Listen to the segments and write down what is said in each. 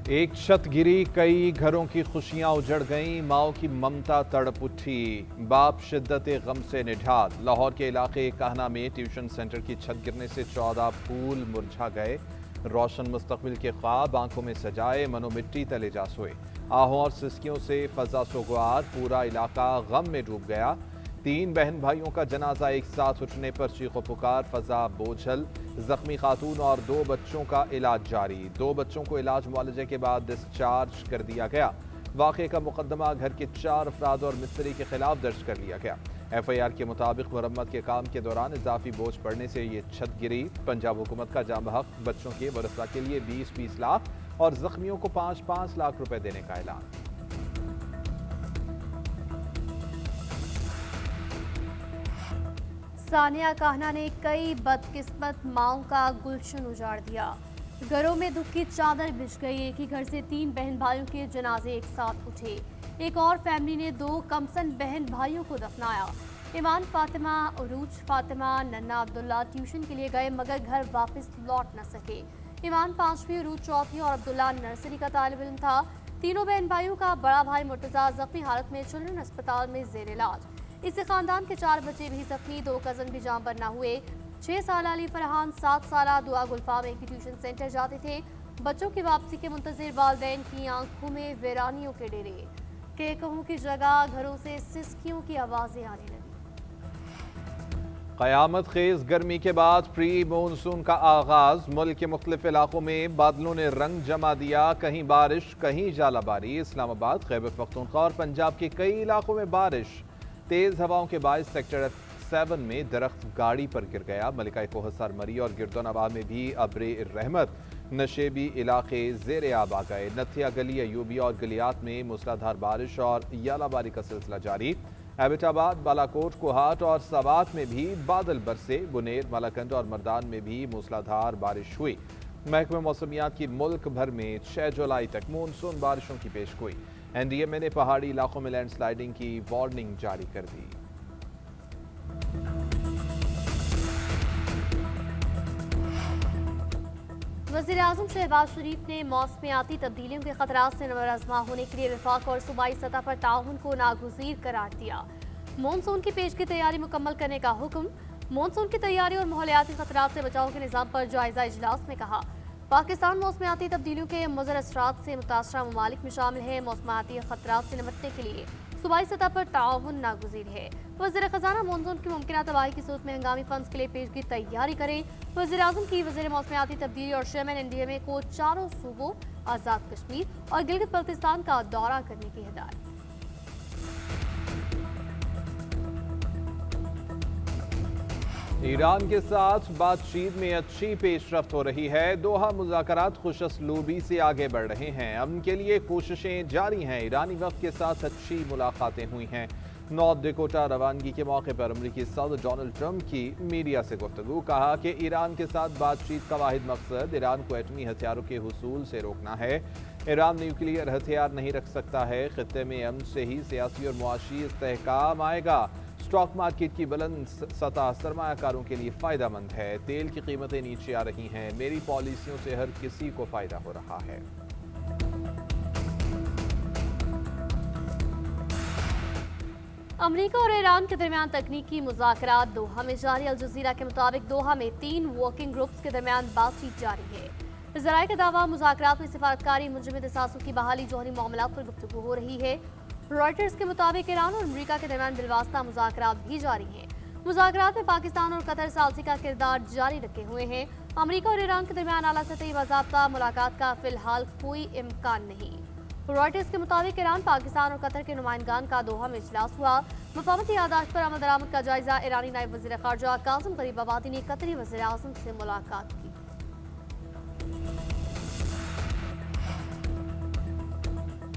एक छत गिरी, कई घरों की खुशियां उजड़ गईं, माओ की ममता तड़प उठी, बाप शिद्दत गम से निढाल। लाहौर के इलाके काहना में ट्यूशन सेंटर की छत गिरने से 14 फूल मुरझा गए। रोशन मुस्तकबिल के ख्वाब आंखों में सजाए, मनो मिट्टी तले जा सोए। आहों और सिसकियों से फजा सोगवार, पूरा इलाका गम में डूब गया। 3 बहन भाइयों का जनाजा एक साथ उठने पर चीखो पुकार, फजा बोझल। जख्मी खातून और 2 बच्चों का इलाज जारी। 2 बच्चों को इलाज मुआलजे के बाद डिस्चार्ज कर दिया गया। वाक़े का मुकदमा घर के 4 अफराद और मिस्त्री के खिलाफ दर्ज कर लिया गया। FIR के मुताबिक मरम्मत के काम के दौरान इजाफी बोझ पड़ने से ये छत गिरी। पंजाब हुकूमत का जाम हक, बच्चों के वरसा के लिए 20-20 लाख और जख्मियों को 5-5 लाख रुपए देने का ऐलान। सानिया कान्हा ने कई बदकिस्मत माओं का गुलशन उजाड़ दिया। घरों में दुख की चादर बिछ गई। एक ही घर से 3 बहन भाइयों के जनाजे एक साथ उठे। एक और फैमिली ने 2 कमसन बहन भाइयों को दफनाया। ईमान फातिमा, उरूज फातिमा, नन्ना अब्दुल्ला ट्यूशन के लिए गए मगर घर वापस लौट न सके। ईमान 5वीं, उरूज 4वीं और अब्दुल्ला नर्सरी का तालिब इल्म था। तीनों बहन भाइयों का बड़ा भाई मुर्तजा जख्मी हालत में चिल्ड्रन अस्पताल में जेर इलाज। इससे खानदान के 4 बच्चे भी जख्मी, 2 कजन भी जाम पर न हुए। 6 साल अली फरहान, 7 साल दुआ गुल्फा में एक ट्यूशन सेंटर जाते थे। बच्चों की वापसी के मुंतजिर वालिदैन की आंखों में वीरानियों के डेरे। कहूं की जगह घरों से सिसकियों की आवाजें आने लगी। क़यामत खेज गर्मी के बाद प्री मानसून का आगाज। मुल्क के मुख्तलिफ इलाकों में बादलों ने रंग जमा दिया। कहीं बारिश, कहीं जालाबारी। इस्लामाबाद, खैबर पख्तूनख्वा और पंजाब के कई इलाकों में बारिश। तेज हवाओं के बायस सेक्टर 7 में दरख्त गाड़ी पर गिर गया। मलिका कोहसर, मरी और गिरदोनवा में भी अब्रे रहमत। नशेबी इलाके जेर आब आ गए। नथिया गली, अयूबी और गलियात में मूसलाधार बारिश और यालाबारी का सिलसिला जारी। एबटाबाद, बालाकोट, कोहाट और सवात में भी बादल बरसे। बुनेर, मलाकंड और मर्दान में भी मूसलाधार बारिश हुई। महकमे मौसमियात की मुल्क भर में 6 जुलाई तक मानसून बारिशों की पेशगोई। NDMA ने पहाड़ी इलाकों में लैंडस्लाइडिंग की वार्निंग जारी कर दी। वज़ीर-ए-आज़म शहबाज शरीफ ने मौसमियाती तब्दीलियों के खतरात से नबरआज़मा होने के लिए वफाक और सूबाई सतह पर ताउन को नागुज़ीर करार दिया। मानसून की पेश की तैयारी मुकम्मल करने का हुक्म। मानसून की तैयारी और माहौलियाती खतरात से बचाव के निज़ाम पर जायजा इजलास में कहा। पाकिस्तान मौसमियाती तब्दीलियों के मुज़र असरात से मुतासरा ममालिक में शामिल है। मौसमियाती खतरात से निपटने के लिए सूबाई सतह पर ताउन नागुज़ीर है। वज़ीर ख़ज़ाना मानसून की मुमकिन तबाही की सूरत में हंगामी फंड्स के लिए पेश की तैयारी करें। वज़ीर-ए-आज़म की वज़ीर मौसमियाती तब्दीली और चेयरमैन NDMA को 4 सूबों, आज़ाद कश्मीर और गिलगित बल्तिस्तान का दौरा करने की हिदायत। ईरान के साथ बातचीत में अच्छी पेशरफ्त हो रही है। दोहा मुज़ाकरात खुशअस्लूबी से आगे बढ़ रहे हैं। अमन के लिए कोशिशें जारी हैं। ईरानी वक्त के साथ अच्छी मुलाकातें हुई हैं। नॉर्थ डेकोटा रवानगी के मौके पर अमरीकी सदर डोनाल्ड ट्रंप की मीडिया से गुफ्तगू। कहा कि ईरान के साथ बातचीत का वाहिद मकसद ईरान को एटमी हथियारों के हुसूल से रोकना है। ईरान न्यूक्लियर हथियार नहीं रख सकता है। खित्ते में अमन से ही सियासी और मुआशी इस्तेहकाम आएगा। स्टॉक मार्केट की बुलंद सतह सरमायाकारों के लिए फ़ायदा मंद है। तेल की कीमतें नीचे आ रही हैं। मेरी पॉलिसियों से हर किसी को फ़ायदा हो रहा है। अमरीका और ईरान के दरमियान तकनीकी मुज़ाकरात दोहा में जारी। अल जज़ीरा के मुताबिक दोहा में 3 वर्किंग ग्रुप्स के दरमियान बातचीत जारी है। ज़राए का दावा, मुज़ाकरात में सिफारतकारी, मुंजमद असासों की बहाली, जौहरी मामलात पर गुफ्तगू हो रही है। रॉयटर्स के मुताबिक ईरान और अमरीका के दरमियान बिलवास्ता मुज़ाकरात भी जारी हैं। मुज़ाकरात में पाकिस्तान और कतर सालसी का किरदार जारी रखे हुए हैं। अमरीका और ईरान के दरमियान आला सतही बाज़ाब्ता मुलाकात का फिलहाल कोई इम्कान नहीं। रॉयटर्स के मुताबिक ईरान, पाकिस्तान और कतर के नुमाइंदगान का दोहा में इजलास हुआ। मफाहमती यादाश्त पर अमल दरामद का जायजा। ईरानी नायब वज़ीर ख़ारजा काज़िम गरीबाबादी ने कतरी वज़ीर-ए-आज़म से मुलाकात की।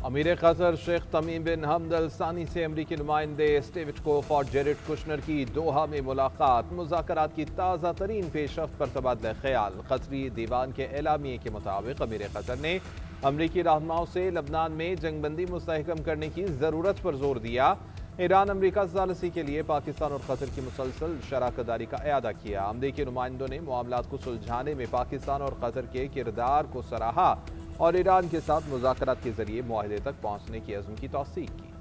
अमीर कतर शेख तमीम बिन हमद अल सानी से अमरीकी नुमाइंदे स्टीव विटकोफ और जेरेड कुशनर की दोहा में मुलाकात। मुज़ाकरात की ताज़ा तरीन पेशरफ्त पर तबादला ख्याल। कतरी दीवान के एलामिये के मुताबिक अमीर कतर ने अमरीकी रहनुमाओं से लबनान में जंगबंदी मुस्तहकम करने की ज़रूरत पर जोर दिया। ईरान अमरीका सालसी के लिए पाकिस्तान और कतर की मुसलसल शराकतदारी का अयादा किया। अमरीकी नुमाइंदों ने मामलात को सुलझाने में पाकिस्तान और कतर के किरदार को सराहा। और ईरान के साथ मुज़ाकरात के जरिए मुआहदे तक पहुंचने की अज़्म की तौसीक की।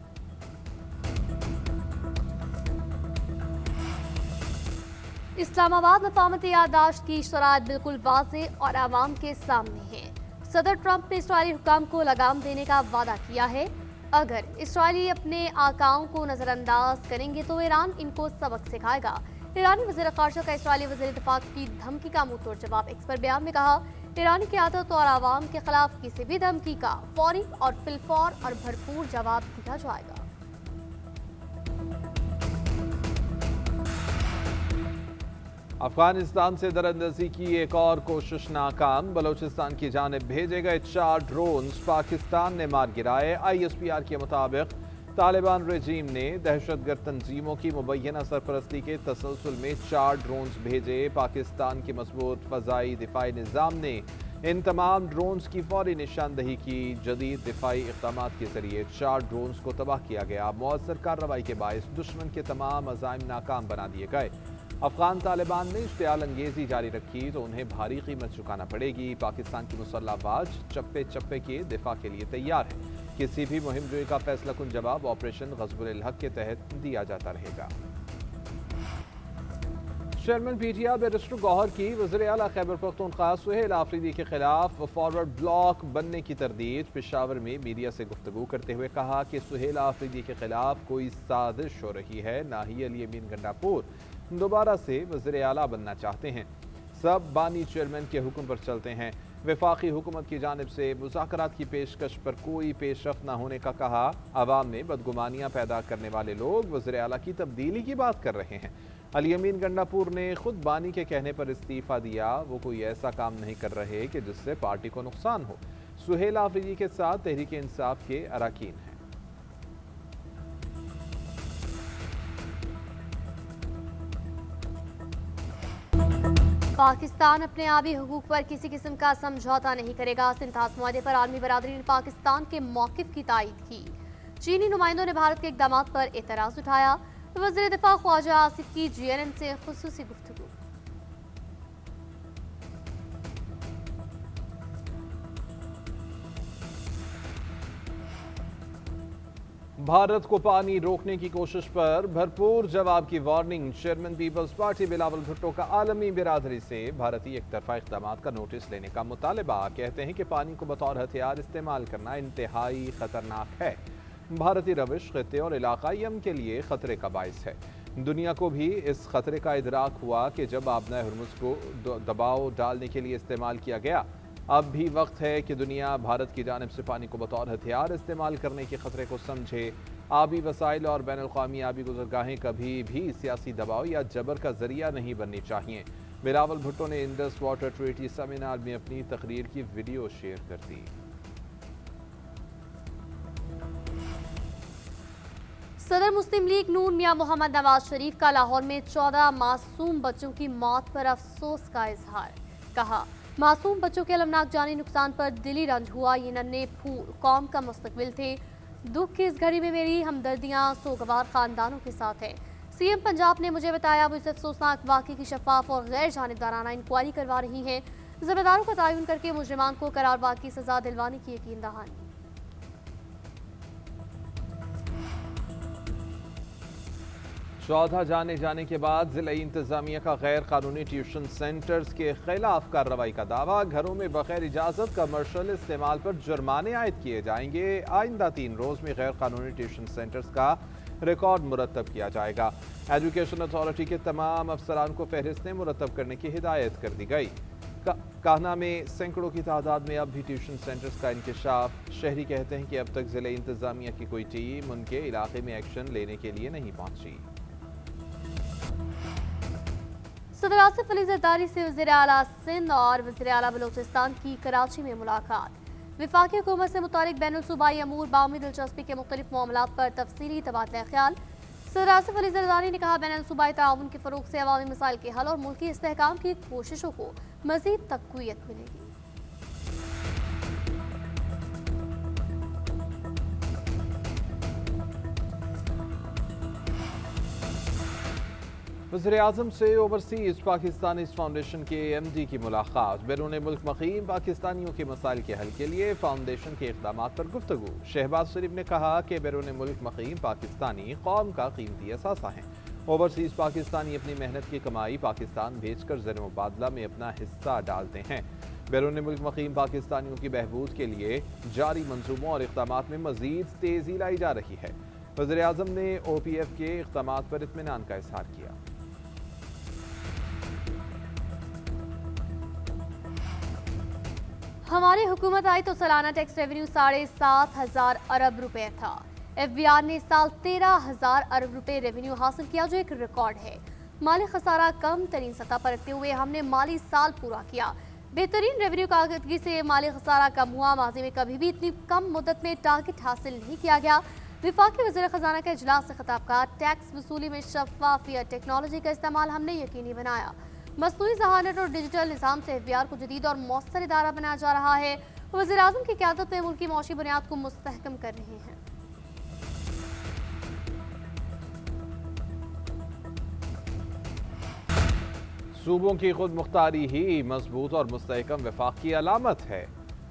इस्लामाबाद मफाहमती याददाश्त की शराइत बिल्कुल वाज़ेह और आवाम के सामने है। सदर ट्रंप ने इसराइली हुकाम को लगाम देने का वादा किया है। अगर इसराइली अपने आकाओं को नजरअंदाज करेंगे तो ईरान इनको सबक सिखाएगा। ईरानी वज़ीर ख़ारजा का इसराइली वज़ीर दिफ़ा की धमकी का मुंह तोड़ जवाब। एक्स पर बयान में कहा, ईरानी क़यादत और आवाम के खिलाफ किसी भी धमकी का फौरी और फिलफौर और भरपूर जवाब दिया जाएगा। अफगानिस्तान से दरअंदाजी की एक और कोशिश नाकाम। बलोचिस्तान की जानिब भेजे गए 4 ड्रोन्स पाकिस्तान ने मार गिराए। ISPR के मुताबिक तालिबान रेजीम ने दहशतगर्द तंजीमों की मुबैना सरपरस्ती के तसलसल में 4 ड्रोन्स भेजे। पाकिस्तान के मजबूत फ़ज़ाई दिफाई निज़ाम ने इन तमाम ड्रोन्स की फौरी निशानदही की। जदीद दिफाई इक़दाम के जरिए 4 ड्रोन्स को तबाह किया गया। मौसर कार्रवाई के बायस दुश्मन के तमाम अज़ाइम नाकाम बना दिए गए। अफगान तालिबान ने इश्तियाल अंगेजी जारी रखी तो उन्हें भारी कीमत चुकाना पड़ेगी। पाकिस्तान की मुसल्लह अफवाज चप्पे चप्पे के दिफा के लिए तैयार है। किसी भी मुहिम जोई का फैसला कुन जवाब ऑपरेशन ग़ज़बुल हक़ के तहत दिया जाता रहेगा। चेयरमैन PTI बैरिस्टर गौहर की वज़ीर आला खैबर पख्तूनख्वा सुहेल आफरीदी के खिलाफ फॉरवर्ड ब्लॉक बनने की तरदीद। पेशावर में मीडिया से गुफ्तगू करते हुए कहा कि सुहेल आफरीदी के खिलाफ कोई साजिश हो रही है, ना ही अली अमीन गंडापुर दोबारा से वज़ीर आला बनना चाहते हैं। सब बानी चेयरमैन के हुक्म पर चलते हैं। वफाकी हुकूमत की जानिब से मुज़ाकरात की पेशकश पर कोई पेशरफ न होने का कहा। आवाम में बदगुमानियाँ पैदा करने वाले लोग वज़ीर आला की तब्दीली की बात कर रहे हैं। अली अमीन गंडापुर ने खुद बानी के कहने पर इस्तीफ़ा दिया। वो कोई ऐसा काम नहीं कर रहे कि जिससे पार्टी को नुकसान हो। सुहेल आफरीदी के साथ तहरीक इंसाफ के अरकान हैं। पाकिस्तान अपने आबी हुकूक पर किसी किस्म का समझौता नहीं करेगा। सिंथास मुआहदे पर आलमी बरादरी ने पाकिस्तान के मौक़िफ़ की तायीद की। चीनी नुमाइंदों ने भारत के इक़दामात पर एतराज़ उठाया। वज़ीर दिफ़ा ख्वाजा आसिफ की GNN से ख़ुसूसी गुफ्तगू। भारत को पानी रोकने की कोशिश पर भरपूर जवाब की वार्निंग। चेयरमैन पीपल्स पार्टी बिलावल भुट्टो का आलमी बिरादरी से भारतीय एकतरफा इक़दामात का नोटिस लेने का मुतालबा। कहते हैं कि पानी को बतौर हथियार इस्तेमाल करना इंतहाई खतरनाक है। भारतीय रविश खित्ते और इलाकाई अमन के लिए खतरे का बाइस है। दुनिया को भी इस खतरे का इदराक हुआ कि जब आबना हुर्मुज़ को दबाव डालने के लिए इस्तेमाल किया गया। अब भी वक्त है कि दुनिया भारत की जानिब से पानी को बतौर हथियार इस्तेमाल करने के खतरे को समझे। आबी वसाइल और बैन अल-क़वामी आबी गुज़रगाहें कभी भी सियासी दबाव या जबर का जरिया नहीं बननी चाहिए। बिलावल भुट्टो ने इंडस वाटर ट्रीटी सेमिनार में अपनी तकरीर की वीडियो शेयर कर दी। सदर मुस्लिम लीग नून मियां मोहम्मद नवाज शरीफ का लाहौर में 14 मासूम बच्चों की मौत पर अफसोस का इजहार। कहा, मासूम बच्चों के अलमनाक जानी नुकसान पर दिली रंज हुआ। ये नन्हे फूल कौम का मुस्तकबिल थे। दुख की इस घड़ी में मेरी हमदर्दियां सोगवार खानदानों के साथ है। CM पंजाब ने मुझे बताया वो इस अफसोसनाक वाक़े की शफाफ और गैर जानिबदाराना इंक्वायरी करवा रही हैं। जिम्मेदारों का तयन करके मुजरिमान को करारवाद की सजा दिलवाने की यकीन दहानी। चौथा जाने के बाद जिला इंतजामिया का गैर कानूनी ट्यूशन सेंटर्स के खिलाफ कार्रवाई का दावा। घरों में बगैर इजाजत कमर्शियल इस्तेमाल पर जुर्माने आयद किए जाएंगे। आइंदा 3 रोज में गैर कानूनी ट्यूशन सेंटर्स का रिकॉर्ड मुरतब किया जाएगा। एजुकेशन अथॉरिटी के तमाम अफसरान को फहरिस्तें मुरतब करने की हिदायत कर दी गई। कान्हा में सैकड़ों की तादाद में अब भी ट्यूशन सेंटर्स का इंकशाफ। शहरी कहते हैं कि अब तक जिला इंतजामिया की कोई टीम उनके इलाके में एक्शन लेने के लिए नहीं पहुंची। सदर आसिफ अली जरदारी से वज़ीर आला सिंध और वज़ीर आला बलोचिस्तान की कराची में मुलाकात। विफाकी हुकूमत से मुतालिक बैनुल सूबाई अमूर बामी दिलचस्पी के मुख्तलिफ मामलात पर तफसीली तबादला ख्याल। सदर आसिफ अली जरदारी ने कहा, बैनुल सूबाई ताउन के फ़रोग़ से अवामी मसाइल के हल और मुल्की इस्तेहकाम की कोशिशों को मज़ीद तक़वियत मिलेगी। वज़ीर-ए-आज़म से ओवरसीज़ पाकिस्तानी फाउंडेशन के MD की मुलाकात। बैरून मुल्क मकीम पाकिस्तानियों के मसाइल के हल के लिए फाउंडेशन के इक़दाम पर गुफ्तगू। शहबाज शरीफ ने कहा कि बैरून मुल्क मकीम पाकिस्तानी कौम का कीमती असासा हैं। ओवरसीज़ पाकिस्तानी अपनी मेहनत की कमाई पाकिस्तान भेजकर ज़र मुबादला में अपना हिस्सा डालते हैं। बैरून मुल्क मकीम पाकिस्तानियों की बहबूद के लिए जारी मंसूबों और इक़दाम में मज़ीद तेज़ी लाई जा रही है। वज़ीर-ए-आज़म ने OPF के इक़दाम पर इत्मीनान का इज़हार किया। हमारी हुकूमत आई तो सालाना टैक्स रेवेन्यू 7,500 अरब रुपए था। FBR ने इस साल 13,000 अरब रुपए रेवेन्यू हासिल किया, जो एक रिकॉर्ड है। माली खसारा कम तरीन सतह पर रखते हुए हमने माली साल पूरा किया। बेहतरीन रेवेन्यू कारकर्दगी से माली खसारा कम हुआ। माजी में कभी भी इतनी कम मुद्दत में टारगेट हासिल नहीं किया गया। विफाकी वज़ीर खजाना के इजलास से खिताब का टैक्स वसूली में शफाफियत टेक्नोलॉजी का इस्तेमाल हमने यकीनी बनाया। मसनूई ज़हानत और डिजिटल निज़ाम से FBR को जदीद और मौसर इदारा बनाया जा रहा है। वज़ीर-ए-आज़म की क़यादत में मुल्क की मौशी बुनियाद को मुस्तहकम कर रहे हैं। सूबों की खुद मुख्तारी ही मजबूत और मुस्तहकम वफाक की अलामत है।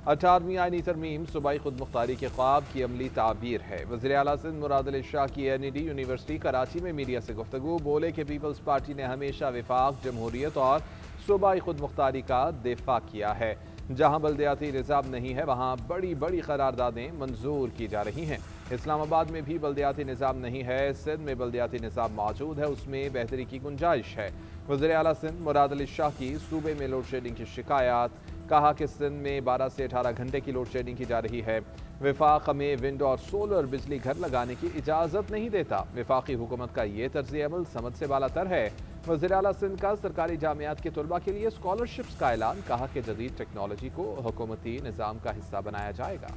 18वीं आईनी तरमीम सूबाई खुद मुख्तारी के ख्वाब की अमली ताबीर है। वज़ीर आला सिंध मुराद अली शाह की NED यूनिवर्सिटी कराची में मीडिया से गुफ्तगू। बोले कि पीपल्स पार्टी ने हमेशा वफाक, जमहूरियत और सूबाई खुद मुख्तारी का दिफा किया है। जहाँ बल्दियाती निज़ाम नहीं है वहाँ बड़ी बड़ी करारदादें मंजूर की जा रही हैं। इस्लामाबाद में भी बल्दियाती निज़ाम नहीं है। सिंध में बल्दियाती निज़ाम मौजूद है, उसमें बेहतरी की गुंजाइश है। वज़ीर आला सिंध मुराद अली शाह की सूबे में लोड शेडिंग की शिकायत। कहा कि सिंध में 12 से 18 घंटे की लोड शेडिंग की जा रही है। वफाक में विंड और सोलर बिजली घर लगाने की इजाज़त नहीं देता। वफाकी हुकूमत का ये तर्ज़ अमल समझ से बालातर है। वज़ीर आला सिंध का सरकारी जामियात के तलबा के लिए स्कॉलरशिप्स का ऐलान। कहा कि जदीद टेक्नोलॉजी को हुकूमती निज़ाम का हिस्सा बनाया जाएगा।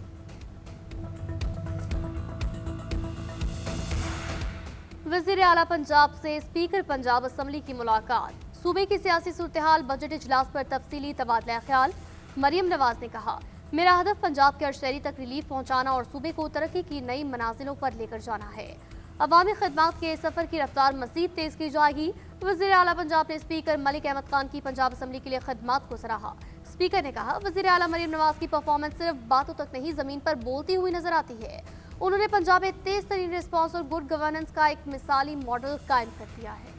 वज़ीर आला पंजाब से स्पीकर पंजाब असम्बली की मुलाकात। सूबे की सियासी सूरत-ए-हाल, बजट इजलास पर तफसीली तबादला ख्याल। मरियम नवाज ने कहा, मेरा हदफ पंजाब के हर शहरी तक रिलीफ पहुँचाना और सूबे को तरक्की की नई मनाजिलों पर लेकर जाना है। अवामी खिदमात के सफ़र की रफ्तार मज़ीद तेज़ की जाएगी। वज़ीर आला पंजाब ने स्पीकर मलिक अहमद खान की पंजाब असम्बली के लिए खिदमात को सराहा। स्पीकर ने कहा, वज़ीर आला मरियम नवाज की परफॉर्मेंस सिर्फ बातों तक नहीं, ज़मीन पर बोलती हुई नजर आती है। उन्होंने पंजाब में तेज तरीन रिस्पॉन्स और गुड गवर्नेंस का एक मिसाली मॉडल कायम कर दिया है।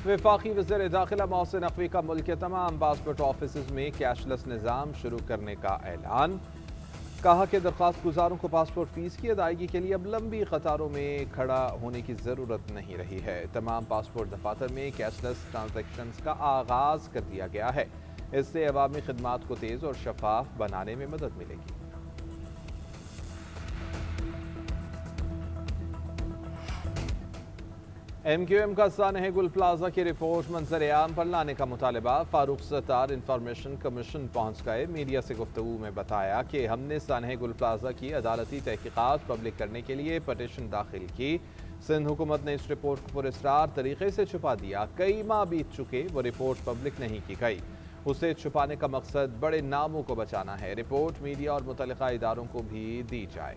वफाकी वज़ीर दाखिला मोहसिन नकवी का मुल्क के तमाम पासपोर्ट ऑफिस में कैशलेस निज़ाम शुरू करने का ऐलान। कहा कि दरख्वास्त गुजारों को पासपोर्ट फीस की अदायगी के लिए अब लंबी कतारों में खड़ा होने की ज़रूरत नहीं रही है। तमाम पासपोर्ट दफातर में कैशलेस ट्रांजैक्शंस का आगाज़ कर दिया गया है। इससे अवामी खिदमात को तेज़ और शफाफ बनाने में मदद मिलेगी। MQM का सानह गुल प्लाजा की रिपोर्ट मंजर आम पर लाने का मुतालबा। फारूक सत्तार इंफॉर्मेशन कमीशन पहुंच गए। मीडिया से गुफ्तगू में बताया कि हमने सानह गुल प्लाजा की अदालती तहकीकात पब्लिक करने के लिए पटिशन दाखिल की। सिंध हुकूमत ने इस रिपोर्ट को पुरस्कार तरीके से छुपा दिया। कई माह बीत चुके, वो रिपोर्ट पब्लिक नहीं की गई। उसे छुपाने का मकसद बड़े नामों को बचाना है। रिपोर्ट मीडिया और मुतल्लिका इदारों को भी दी जाए।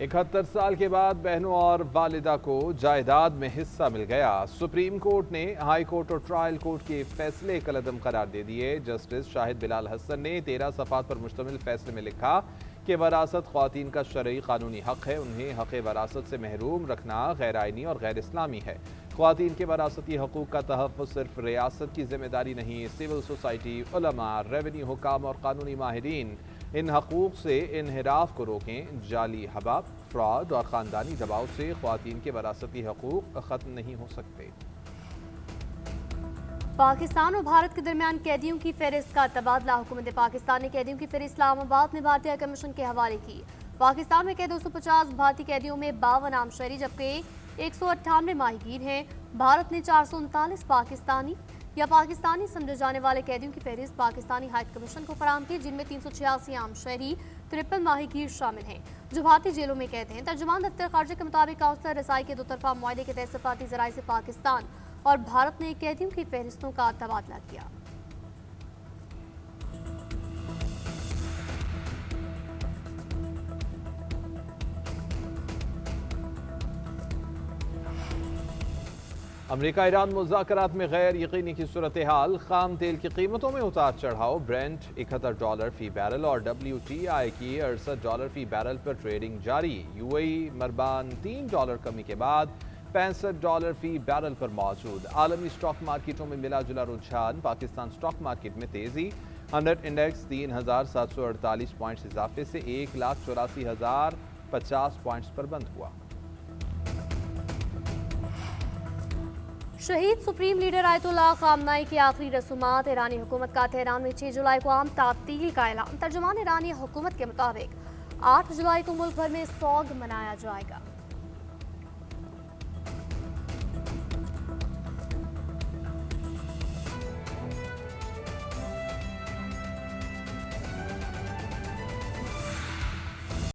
71 साल के बाद बहनों और वालिदा को जायदाद में हिस्सा मिल गया। सुप्रीम कोर्ट ने हाई कोर्ट और ट्रायल कोर्ट के फैसले कलअदम करार दे दिए। जस्टिस शाहिद बिलाल हसन ने 13 सफ़ात पर मुश्तमिल फैसले में लिखा कि वरासत ख्वातीन का शरई कानूनी हक है। उन्हें हक़ वरासत से महरूम रखना गैर आइनी और गैर इस्लामी है। ख्वातीन के वरासती हकूक़ का तहफ़्फ़ुज़ सिर्फ रियासत की जिम्मेदारी नहीं, सिविल सोसाइटी, उलमा, रेवेन्यू हुकाम और कानूनी माहिरीन इन हकूक़ से इनहिराफ को रोकें। जाली हबाब, फ्रॉड और ख़ानदानी दबाव से ख्वातीन के वरासती हकूक़ ख़त्म नहीं हो सकते। पाकिस्तान और भारत के दरमियान कैदियों की फहरिस्त का तबादला। हुकूमत पाकिस्तान ने कैदियों की फहरिस्त इस्लामाबाद में भारतीय कमीशन के हवाले की। पाकिस्तान में कैद 250 भारतीय कैदियों में 52 आम शहरी जबकि 198 माहीगीर हैं। भारत ने 439 पाकिस्तानी या पाकिस्तानी समझे जाने वाले कैदियों की फहरिस्त पाकिस्तानी हाई कमीशन को फराहम की, जिनमें 386 आम शहरी, 53 माहीगीर शामिल हैं जो भारतीय जेलों में कैद हैं। तर्जुमान दफ्तर खारजा के मुताबिक काउंसलर रसाई के 2 तरफा मुआहदे के तहत सफारती ज़राए से पाकिस्तान और भारत ने कैदियों की फहरिस्तों का तबादला किया। अमेरिका ईरान मुज़ाकरात में गैर यकीनी की सूरत हाल, खाम तेल की कीमतों में उतार चढ़ाव, ब्रेंट $71 फी बैरल और WTI की $68 फी बैरल पर ट्रेडिंग जारी। UAE मरबान $3 कमी के बाद $65 फी बैरल पर मौजूद। आलमी स्टॉक मार्केटों में मिला जुला रुझान, पाकिस्तान स्टॉक मार्केट में तेजी, 100 इंडेक्स 3,748 पॉइंट्स इजाफे से 1,84,050 पॉइंट्स पर बंद हुआ। शहीद सुप्रीम लीडर आयतुल्लाह खामनाई की आखिरी रसूमात, ईरानी हुकूमत का तेहरान में 6 जुलाई को आम तातील का ऐलान। तर्जुमान ईरानी हुकूमत के मुताबिक 8 जुलाई को मुल्क भर में सोग मनाया जाएगा।